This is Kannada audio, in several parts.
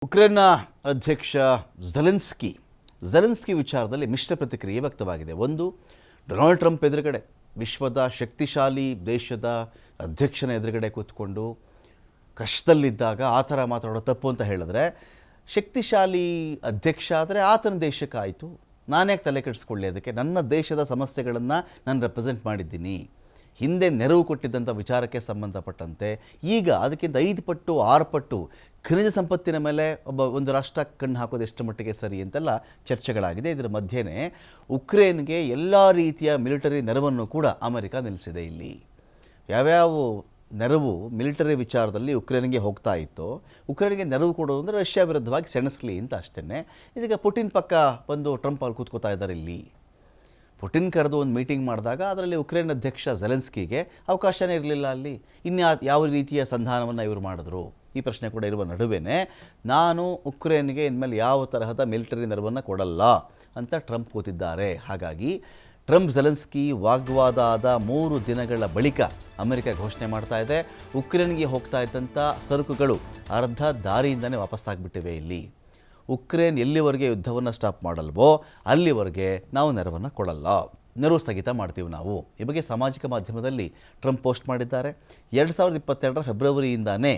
ಉಕ್ರೇನ್ನ ಅಧ್ಯಕ್ಷ ಝೆಲೆನ್ಸ್ಕಿ ವಿಚಾರದಲ್ಲಿ ಮಿಶ್ರ ಪ್ರತಿಕ್ರಿಯೆ ವ್ಯಕ್ತವಾಗಿದೆ. ಒಂದು, ಡೊನಾಲ್ಡ್ ಟ್ರಂಪ್ ಎದುರುಗಡೆ, ವಿಶ್ವದ ಶಕ್ತಿಶಾಲಿ ದೇಶದ ಅಧ್ಯಕ್ಷನ ಎದುರುಗಡೆ ಕೂತ್ಕೊಂಡು ಕಷ್ಟದಲ್ಲಿದ್ದಾಗ ಆ ಥರ ಮಾತಾಡೋ ತಪ್ಪು ಅಂತ ಹೇಳಿದ್ರೆ, ಶಕ್ತಿಶಾಲಿ ಅಧ್ಯಕ್ಷ ಆದರೆ ಆತನ ದೇಶಕ್ಕಾಯಿತು, ನಾನ್ಯಾಕೆ ತಲೆ ಕೆಡಿಸ್ಕೊಳ್ಳಿ, ಅದಕ್ಕೆ ನನ್ನ ದೇಶದ ಸಮಸ್ಯೆಗಳನ್ನು ನಾನು ರೆಪ್ರೆಸೆಂಟ್ ಮಾಡಿದ್ದೀನಿ. ಹಿಂದೆ ನೆರವು ಕೊಟ್ಟಿದ್ದಂಥ ವಿಚಾರಕ್ಕೆ ಸಂಬಂಧಪಟ್ಟಂತೆ ಈಗ ಅದಕ್ಕಿಂತ 5 ಪಟ್ಟು 6 ಪಟ್ಟು ಖನಿಜ ಸಂಪತ್ತಿನ ಮೇಲೆ ಒಂದು ರಾಷ್ಟ್ರ ಕಣ್ಣು ಹಾಕೋದು ಎಷ್ಟು ಮಟ್ಟಿಗೆ ಸರಿ ಅಂತೆಲ್ಲ ಚರ್ಚೆಗಳಾಗಿದೆ. ಇದರ ಮಧ್ಯೆನೇ ಉಕ್ರೇನ್ಗೆ ಎಲ್ಲ ರೀತಿಯ ಮಿಲಿಟರಿ ನೆರವನ್ನು ಕೂಡ ಅಮೆರಿಕ ನಿಲ್ಲಿಸಿದೆ. ಇಲ್ಲಿ ಯಾವ್ಯಾವ ನೆರವು ಮಿಲಿಟರಿ ವಿಚಾರದಲ್ಲಿ ಉಕ್ರೇನ್ಗೆ ಹೋಗ್ತಾ ಇತ್ತು, ಉಕ್ರೇನ್ಗೆ ನೆರವು ಕೊಡೋದು ಅಂದರೆ ರಷ್ಯಾ ವಿರುದ್ಧವಾಗಿ ಸೆಣಸ್ಲಿ ಅಂತ ಅಷ್ಟೇ. ಇದೀಗ ಪುಟಿನ್ ಪಕ್ಕ ಬಂದು ಟ್ರಂಪ್ ಅಲ್ಲಿ ಕೂತ್ಕೋತಾ ಇದ್ದಾರೆ. ಇಲ್ಲಿ ಪುಟಿನ್ ಕರೆದು ಒಂದು ಮೀಟಿಂಗ್ ಮಾಡಿದಾಗ ಅದರಲ್ಲಿ ಉಕ್ರೇನ್ ಅಧ್ಯಕ್ಷ ಝೆಲೆನ್ಸ್ಕಿಗೆ ಅವಕಾಶನೇ ಇರಲಿಲ್ಲ. ಅಲ್ಲಿ ಯಾವ ರೀತಿಯ ಸಂಧಾನವನ್ನು ಇವರು ಮಾಡಿದ್ರು ಈ ಪ್ರಶ್ನೆ ಕೂಡ ಇರುವ ನಡುವೆನೇ, ನಾನು ಉಕ್ರೇನ್ಗೆ ಇನ್ಮೇಲೆ ಯಾವ ತರಹದ ಮಿಲಿಟರಿ ನೆರವನ್ನು ಕೊಡಲ್ಲ ಅಂತ ಟ್ರಂಪ್ ಕೂತಿದ್ದಾರೆ. ಹಾಗಾಗಿ ಟ್ರಂಪ್ ಝೆಲೆನ್ಸ್ಕಿ ವಾಗ್ವಾದ ಆದ 3 ದಿನಗಳ ಬಳಿಕ ಅಮೆರಿಕ ಘೋಷಣೆ ಮಾಡ್ತಾ ಇದೆ, ಉಕ್ರೇನ್ಗೆ ಹೋಗ್ತಾ ಇದ್ದಂಥ ಸರಕುಗಳು ಅರ್ಧ ದಾರಿಯಿಂದನೇ ವಾಪಸ್ಸಾಗಿಬಿಟ್ಟಿವೆ. ಇಲ್ಲಿ ಉಕ್ರೇನ್ ಎಲ್ಲಿವರೆಗೆ ಯುದ್ಧವನ್ನು ಸ್ಟಾಪ್ ಮಾಡಲ್ವೋ ಅಲ್ಲಿವರೆಗೆ ನಾವು ನೆರವನ್ನು ಕೊಡಲ್ಲ, ನೆರವು ಸ್ಥಗಿತ ಮಾಡ್ತೀವಿ ನಾವು. ಈ ಬಗ್ಗೆ ಸಾಮಾಜಿಕ ಮಾಧ್ಯಮದಲ್ಲಿ ಟ್ರಂಪ್ ಪೋಸ್ಟ್ ಮಾಡಿದ್ದಾರೆ. 2022 ಫೆಬ್ರವರಿಯಿಂದಾನೇ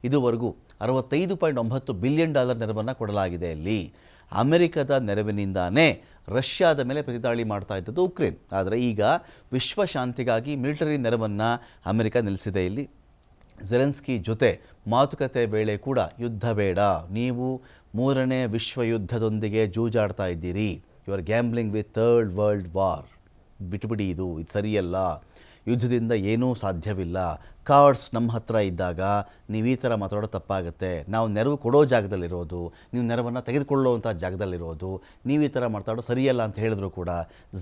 ಇದುವರೆಗೂ $65.9 ಬಿಲಿಯನ್ ನೆರವನ್ನು ಕೊಡಲಾಗಿದೆ. ಅಲ್ಲಿ ಅಮೆರಿಕದ ನೆರವಿನಿಂದಾನೇ ರಷ್ಯಾದ ಮೇಲೆ ಪ್ರತಿದಾಳಿ ಮಾಡ್ತಾ ಇದ್ದದ್ದು ಉಕ್ರೇನ್. ಆದರೆ ಈಗ ವಿಶ್ವಶಾಂತಿಗಾಗಿ ಮಿಲಿಟರಿ ನೆರವನ್ನು ಅಮೆರಿಕ ನಿಲ್ಲಿಸಿದೆ. ಇಲ್ಲಿ ಝೆಲೆನ್ಸ್ಕಿ ಜೊತೆ ಮಾತುಕತೆ ವೇಳೆ ಕೂಡ ಯುದ್ಧ ಬೇಡ, ನೀವು 3ನೇ ವಿಶ್ವ ಯುದ್ಧದೊಂದಿಗೆ ಜೂಜಾಡ್ತಾ ಇದ್ದೀರಿ, you are gambling with 3rd world war, ಬಿಟ್ಬಿಡಿ, ಇದು ಸರಿಯಲ್ಲ, ಯುದ್ಧದಿಂದ ಏನೂ ಸಾಧ್ಯವಿಲ್ಲ, ಕಾರ್ಡ್ಸ್ ನಮ್ಮ ಹತ್ರ ಇದ್ದಾಗ ನೀವು ಈ ಥರ ಮಾತಾಡೋ ತಪ್ಪಾಗುತ್ತೆ, ನಾವು ನೆರವು ಕೊಡೋ ಜಾಗದಲ್ಲಿರೋದು, ನೀವು ನೆರವನ್ನು ತೆಗೆದುಕೊಳ್ಳುವಂಥ ಜಾಗದಲ್ಲಿರೋದು, ನೀವು ಈ ಥರ ಮಾತಾಡೋ ಸರಿಯಲ್ಲ ಅಂತ ಹೇಳಿದ್ರು ಕೂಡ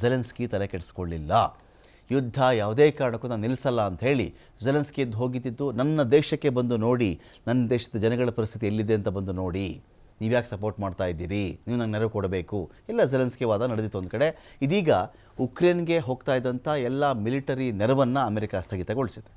ಝೆಲೆನ್ಸ್ಕಿ ತಲೆ ಕೆಡಿಸ್ಕೊಳ್ಳಿಲ್ಲ. ಯುದ್ಧ ಯಾವುದೇ ಕಾರಣಕ್ಕೂ ನಾನು ನಿಲ್ಲಿಸಲ್ಲ ಅಂತ ಹೇಳಿ ಝೆಲೆನ್ಸ್ಕಿ ಎದ್ದು ಹೋಗಿದ್ದು, ನನ್ನ ದೇಶಕ್ಕೆ ಬಂದು ನೋಡಿ, ನನ್ನ ದೇಶದ ಜನಗಳ ಪರಿಸ್ಥಿತಿ ಎಲ್ಲಿದೆ ಅಂತ ಬಂದು ನೋಡಿ, ನೀವ್ಯಾಕೆ ಸಪೋರ್ಟ್ ಮಾಡ್ತಾ ಇದ್ದೀರಿ, ನೀವು ನಂಗೆ ನೆರವು ಕೊಡಬೇಕು, ಎಲ್ಲ ಝೆಲೆನ್ಸ್ಕಿ ವಾದ ನಡೆದಿತ್ತು ಒಂದು ಕಡೆ. ಇದೀಗ ಉಕ್ರೇನ್ಗೆ ಹೋಗ್ತಾ ಇದ್ದಂಥ ಎಲ್ಲ ಮಿಲಿಟರಿ ನೆರವನ್ನು ಅಮೆರಿಕ ಸ್ಥಗಿತಗೊಳಿಸಿದೆ.